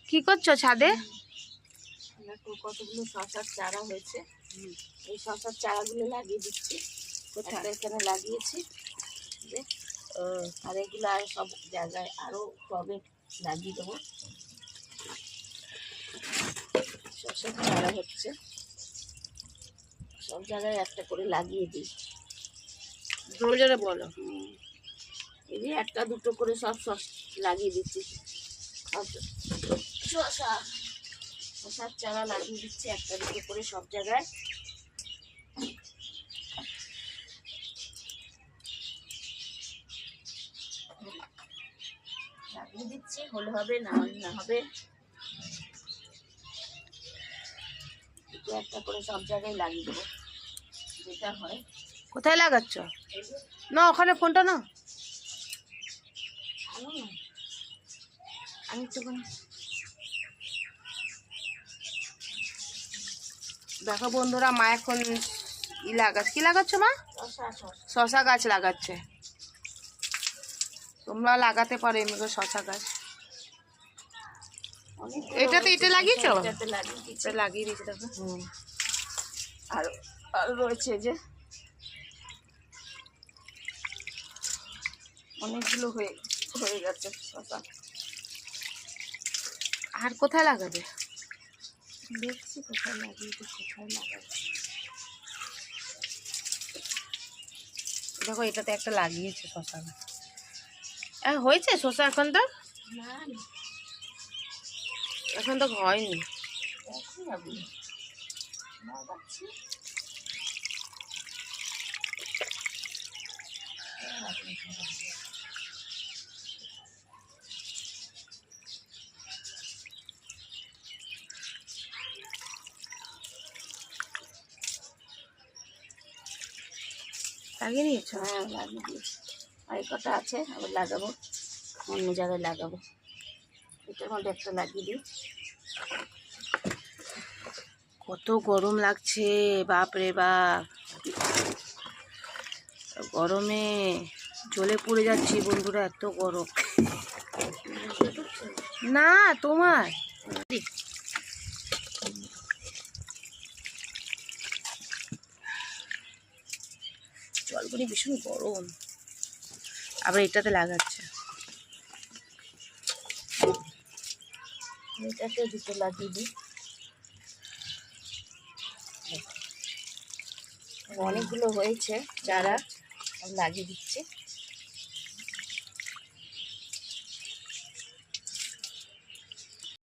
কি করছো ছাদে? কতগুলো শশার চারা হয়েছে, এই শশার চারাগুলো লাগিয়ে দিচ্ছি। কোথায়? এখানে লাগিয়েছি আর এগুলো আর সব জায়গায় আরো টবে লাগিয়ে দেবো। শশার চারা হচ্ছে, সব জায়গায় একটা করে লাগিয়ে দিই। জোরে বলো। এই যে একটা দুটো করে সব লাগিয়ে দিচ্ছি। শশার চারা লাগিয়ে দিচ্ছি একটা দুটো করে সব জায়গায়। লাগিয়ে দিচ্ছি, হলে হবে না হলে না হবে। একটা করে সব জায়গায় লাগিয়ে দেবো যেটা হয়। কোথায় লাগাচ্ছ? না ওখানে ফোনটা না আমি তো দেখো বন্ধুরা, মা এখন লাগাচ্ছে। কি লাগাচ্ছ মা? শশা গাছ লাগাচ্ছে। তোমরা লাগাতে পারো এমনি শশা গাছ। এটা লাগিয়েছো? লাগিয়ে দিয়েছি দেখো। আর রয়েছে যে অনেকগুলো হয়ে গেছে শশা। আর কোথায় লাগাবে? দেখছি কোথায় লাগিয়ে কোথায় লাগাবে। দেখো এটাতে একটা লাগিয়েছে শশা গাছ। হয়েছে শশা? এখন তো না, এখন তো হয়নি। লাগিয়ে নিয়েছো? হ্যাঁ, লাগিয়ে দিয়েছি। আর কটা আছে, আবার লাগাবো, অন্য জায়গায় লাগাবো। এটার মধ্যে একটা লাগিয়ে দিই। কত গরম লাগছে, বাপ রে বাপ। গরমে জ্বলে পুড়ে যাচ্ছি বন্ধুরা, এত গরম। না তোমার জলগুলি ভীষণ গরম। আবার এটাতে লাগাচ্ছে। এটাতে দুটো লাগিয়ে দিই। অনেকগুলো হয়েছে চারা, লাগিয়ে দিচ্ছি।